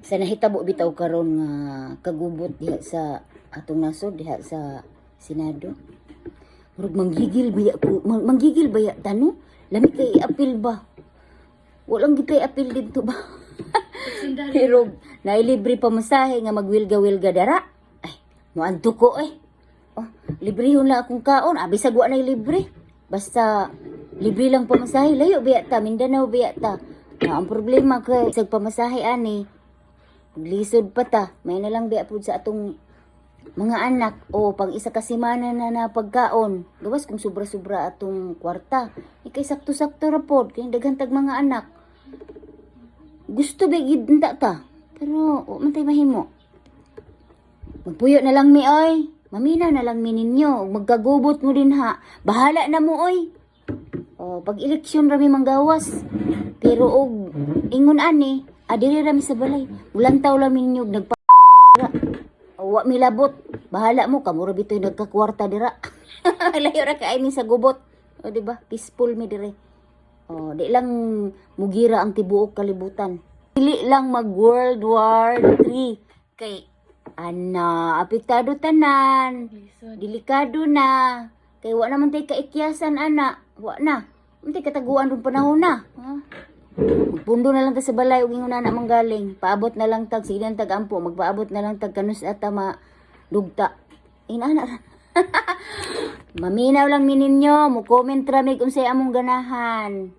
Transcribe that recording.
Sa nahitabo bitaw karon nga kagubot diha sa atong nasod diha sa Senado. Murag manggigil baya tano? Lami kay apil ba? Walang gitay apil dito ba? Pero nailibre pa masahe nga magwilga-wilga dara. Ay, muadto ko eh. Oh, librehon lang akong kaon, bisag wa na libre. Basta libre lang pamasahe, layo biya ta, Mindanao biya ta. Ang problema kay sa pamasahe ani, lisod pa ta, may na lang biya pud sa atong mga anak o pang isa ka semana na pagkaon. Gawas kung sobra-sobra atong kwarta. Ikay sakto-sakto ra pod kay daghan tag mga anak. Gusto ba gid ta, pero o man tay mahimo. Magpuyo na lang mi oy. Mamina na lang mi ninyo. Magkagubot mo din ha. Bahala na mo oy. O pag eleksyon rami manggawas. Pero og ingon ani, adiri rami sa balay. Ulantaw lang minyo nagpa wa mi labot. Bahala mo kamo ra bitoy nagkakwarta dira. Layo ra kay mi sa gubot. O di ba? Peaceful mi dire. O di lang mugira ang tibuok kalibutan. Dili lang mag World War 3 kay ana apektado tanan. Delikado na. Kay wa naman tay kaikyasan ana. Wa na. Untay kataguan rong panahon na. Ha? Magpundo na lang ta sa balay ug ingon na manggaling. Paabot na lang tag sidan tag ampo, magpaabot na lang tag kanus ata dugta. Inana. Maminaw lang mi ninyo, mo comment ra mi kung say among ganahan.